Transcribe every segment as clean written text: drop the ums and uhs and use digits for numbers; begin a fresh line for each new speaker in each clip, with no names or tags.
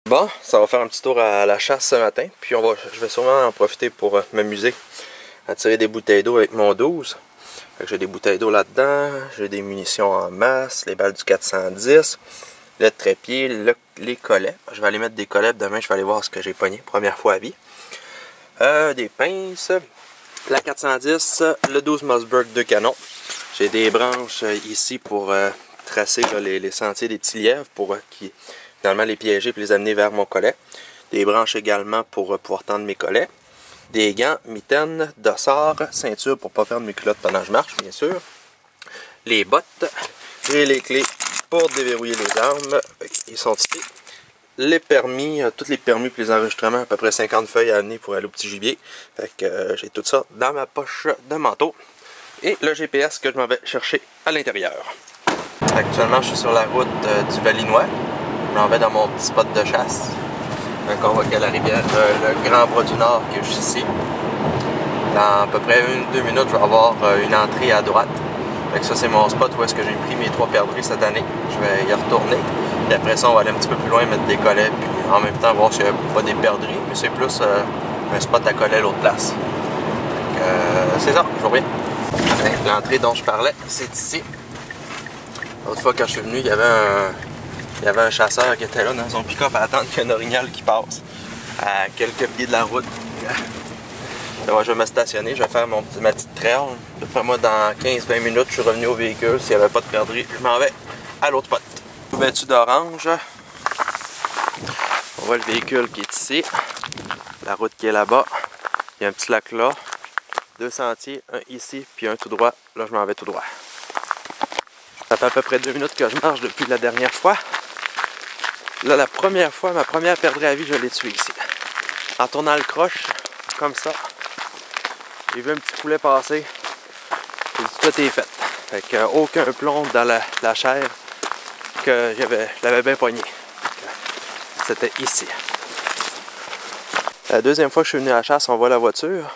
Bon, ça va faire un petit tour à la chasse ce matin, puis je vais sûrement en profiter pour m'amuser à tirer des bouteilles d'eau avec mon 12. J'ai des bouteilles d'eau là-dedans, j'ai des munitions en masse, les balles du 410, le trépied, les collets. Je vais aller mettre des collets, demain je vais aller voir ce que j'ai pogné, première fois à vie. Des pinces, la 410, le 12 Mossberg 2 canons. J'ai des branches ici pour tracer là, les sentiers des petits lièvres pour finalement les piéger et les amener vers mon collet. Des branches également pour pouvoir tendre mes collets. Des gants, mitaines, dossards, ceinture pour ne pas perdre mes culottes pendant que je marche, bien sûr. Les bottes et les clés pour déverrouiller les armes. Ils sont ici. Les permis, tous les permis et les enregistrements, à peu près 50 feuilles à amener pour aller au petit gibier. Fait que j'ai tout ça dans ma poche de manteau. Et le GPS que je m'en vais chercher à l'intérieur. Actuellement, je suis sur la route du Valinois. Je m'en vais dans mon petit spot de chasse. Donc on voit qu'il y a la rivière, le Grand Bras du Nord qui est juste ici. Dans à peu près 1-2 minutes, je vais avoir une entrée à droite. Donc ça, c'est mon spot où est-ce que j'ai pris mes 3 perdrix cette année. Je vais y retourner. Et après ça, on va aller un petit peu plus loin, mettre des collets, puis en même temps voir s'il n'y a pas des perdrix, mais c'est plus un spot à collets à l'autre place. Donc c'est ça, je vous reviens. L'entrée dont je parlais, c'est ici. L'autre fois quand je suis venu, il y avait un chasseur qui était là dans son pick-up à attendre qu'il y ait un orignal qui passe à quelques pieds de la route. Donc, je vais me stationner, je vais faire ma petite trail. D'après moi, dans 15-20 minutes, je suis revenu au véhicule. S'il n'y avait pas de perdrix, je m'en vais à l'autre spot. Vêtu d'orange. On voit le véhicule qui est ici. La route qui est là-bas. Il y a un petit lac là. 2 sentiers, un ici, puis un tout droit. Là, je m'en vais tout droit. Ça fait à peu près 2 minutes que je marche depuis la dernière fois. Là, la première fois, ma première perdrix à vie, je l'ai tuée ici. En tournant le croche, comme ça, j'ai vu un petit poulet passer. J'ai dit, tout est fait. Fait que, aucun plomb dans la chair, que je l'avais bien pogné. C'était ici. La deuxième fois que je suis venu à la chasse, on voit la voiture.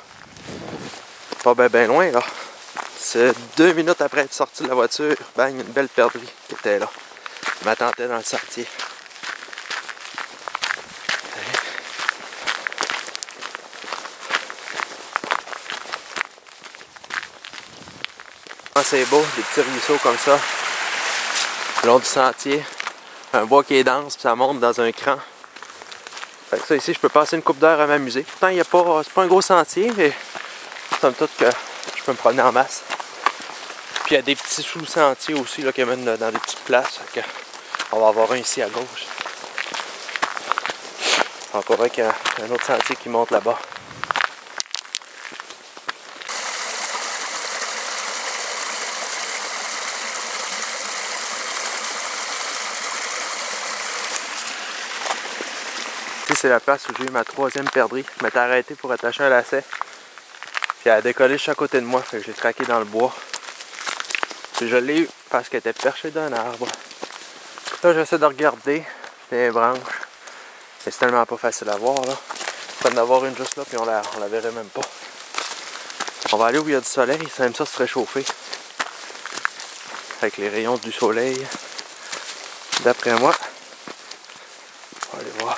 Pas bien loin, là. C'est 2 minutes après être sorti de la voiture, bang, une belle perdrix qui était là. Je m'attendais dans le sentier. C'est beau, des petits ruisseaux comme ça, le long du sentier. Un bois qui est dense, puis ça monte dans un cran. Fait que ça, ici, je peux passer une couple d'heures à m'amuser. Pourtant, c'est pas un gros sentier, mais somme toute que je peux me promener en masse. Puis il y a des petits sous-sentiers aussi là, qui mènent dans des petites places. Fait que on va avoir un ici à gauche. Encore un autre sentier qui monte là-bas. Ici, c'est la place où j'ai eu ma 3e perdrix. Je m'étais arrêté pour attacher un lacet. Puis elle a décollé juste à côté de moi. Fait que je l'ai traqué dans le bois. Puis je l'ai eu parce qu'elle était perchée d'un arbre. Là, j'essaie de regarder les branches. C'est tellement pas facile à voir là. Il faut en avoir une juste là, puis on la verrait même pas. On va aller où il y a du soleil, ça aime ça se réchauffer. Avec les rayons du soleil. D'après moi. On va aller voir.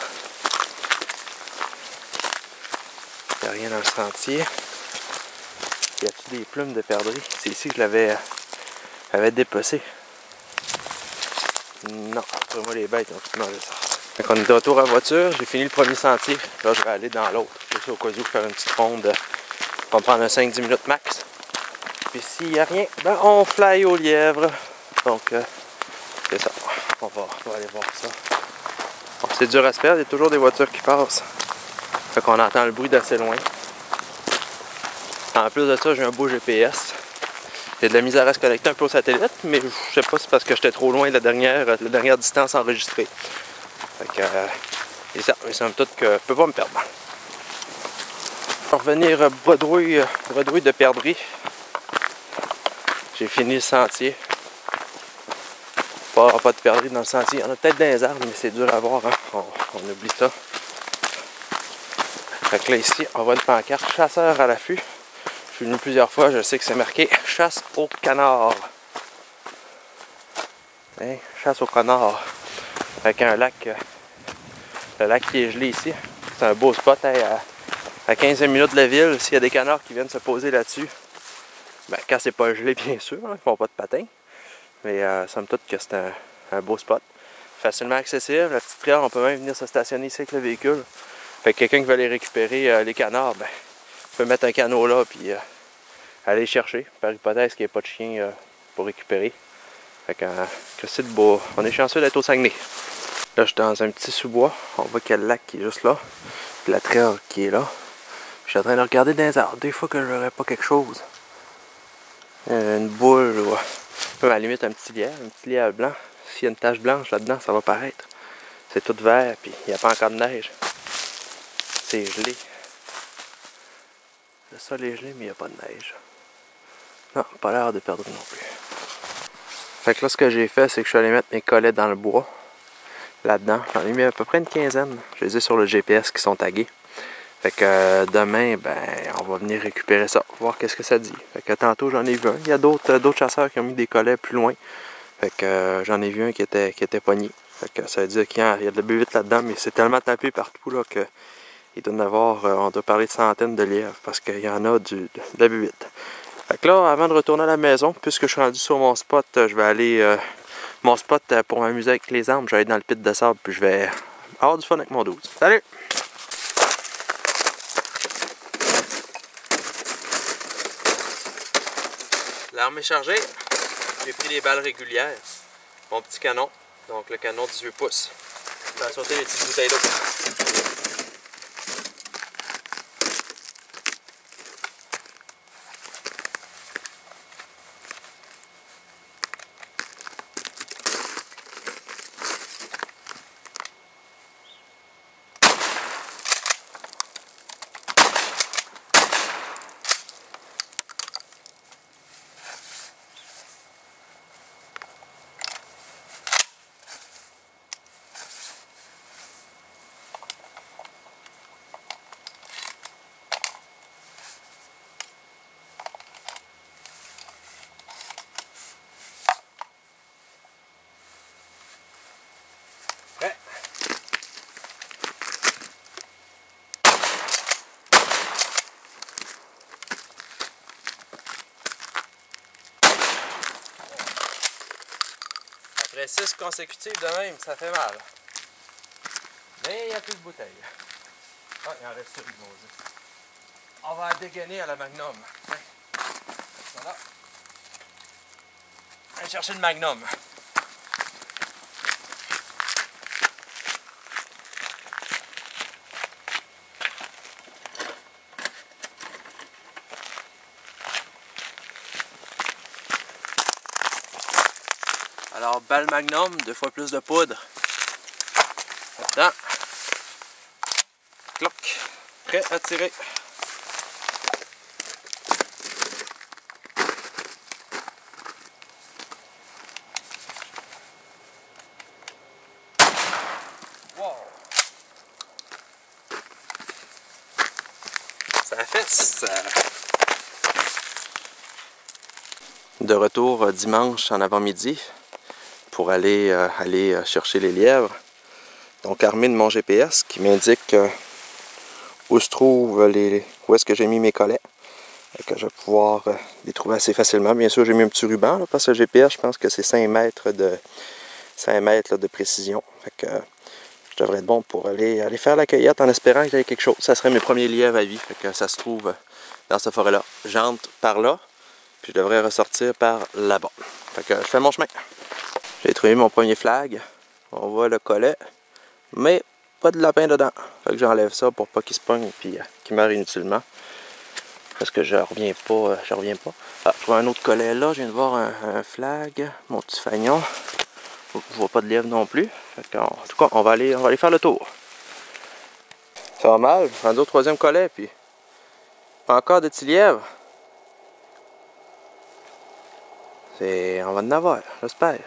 Il n'y a rien dans le sentier. Y a-t-il des plumes de perdrix? C'est ici que je l'avais dépecé. Non, après moi les bêtes ont tout mangé ça. Donc on est de retour à la voiture, j'ai fini le premier sentier. Là je vais aller dans l'autre. Je suis au cas où faire une petite ronde. On va me prendre un 5-10 minutes max. Puis s'il n'y a rien, ben on fly au lièvre. Donc c'est ça. On va aller voir ça. Bon, c'est dur à se perdre, il y a toujours des voitures qui passent. Fait qu'on entend le bruit d'assez loin. En plus de ça, j'ai un beau GPS. J'ai de la misère à se connecter un peu au satellite, mais je sais pas si c'est parce que j'étais trop loin de la dernière distance enregistrée. Fait que c'est ça, mais somme toute que je peux pas me perdre. Je vais revenir bredouille de perdrix. J'ai fini le sentier. Pas de perdrix dans le sentier. Il y en a peut-être dans les arbres, mais c'est dur à voir, hein? On oublie ça. Fait que là ici, on voit une pancarte chasseur à l'affût. Je suis venu plusieurs fois, je sais que c'est marqué chasse au canard. Hein? Chasse au canard. Avec un lac Le lac qui est gelé ici. C'est un beau spot à 15 minutes de la ville. S'il y a des canards qui viennent se poser là-dessus, ben, quand c'est pas gelé, bien sûr, hein, ils font pas de patin. Mais somme toute que c'est un beau spot. Facilement accessible. La petite rivière, on peut même venir se stationner ici avec le véhicule. Fait que quelqu'un qui veut aller récupérer les canards, ben, peut mettre un canot là puis aller chercher. Par hypothèse qu'il n'y ait pas de chien pour récupérer. Fait que c'est beau. On est chanceux d'être au Saguenay. Là, je suis dans un petit sous-bois. On voit qu'il y a le lac qui est juste là. Puis la trail qui est là. Je suis en train de regarder dans les arbres. Des fois que je verrais pas quelque chose. Une boule ou à la limite un petit lièvre blanc. S'il y a une tache blanche là-dedans, ça va paraître. C'est tout vert, puis il n'y a pas encore de neige. C'est gelé. Le sol est gelé, mais il n'y a pas de neige. Non, pas l'air de perdre non plus. Fait que là, ce que j'ai fait, c'est que je suis allé mettre mes collets dans le bois. Là-dedans. J'en ai mis à peu près une quinzaine. Je les ai sur le GPS qui sont tagués. Fait que demain, ben, on va venir récupérer ça, voir qu'est-ce que ça dit. Fait que tantôt, j'en ai vu un. Il y a d'autres chasseurs qui ont mis des collets plus loin. Fait que j'en ai vu un qui était pogné. Fait que ça veut dire qu'il y a de la buvette là-dedans, mais c'est tellement tapé partout là que il doit en avoir, on doit parler de centaines de lièvres parce qu'il y en a de la buvette. Fait que là, avant de retourner à la maison, puisque je suis rendu sur mon spot, je vais aller mon spot pour m'amuser avec les arbres. Je vais aller dans le pit de sable puis je vais avoir du fun avec mon 12. Salut! L'arme est chargée. J'ai pris des balles régulières. Mon petit canon, donc le canon 18 pouces. Je vais sauter les petites bouteilles d'eau. Prêt? Après 6 consécutives de même, ça fait mal. Mais il n'y a plus de bouteilles. Ah, il en reste une, Moses. On va dégainer à la Magnum. Voilà. Allez chercher le Magnum. Alors, balle Magnum, 2 fois plus de poudre. Là-dedans. Cloc. Prêt à tirer. Wow. Ça fait ça. De retour dimanche en avant-midi pour aller chercher les lièvres. Donc armé de mon GPS qui m'indique où se trouve où est-ce que j'ai mis mes collets. Et que je vais pouvoir les trouver assez facilement. Bien sûr, j'ai mis un petit ruban là, parce que le GPS, je pense que c'est 5 mètres de précision. Fait que je devrais être bon pour aller faire la cueillette en espérant qu'il y ait quelque chose. Ça serait mes premiers lièvres à vie. Fait que ça se trouve dans cette forêt-là. J'entre par là, puis je devrais ressortir par là-bas. Fait que je fais mon chemin. J'ai trouvé mon premier flag. On voit le collet, mais pas de lapin dedans. Fait que j'enlève ça pour pas qu'il se pogne et qu'il meure inutilement. Parce que je reviens pas. Ah, je vois un autre collet là. Je viens de voir un flag. Mon petit fagnon. Je vois pas de lièvre non plus. Fait que, en tout cas, on va aller faire le tour. Ça va mal. Je suis rendu au 3e collet. Puis pas encore de petits lièvres. On va en avoir, j'espère.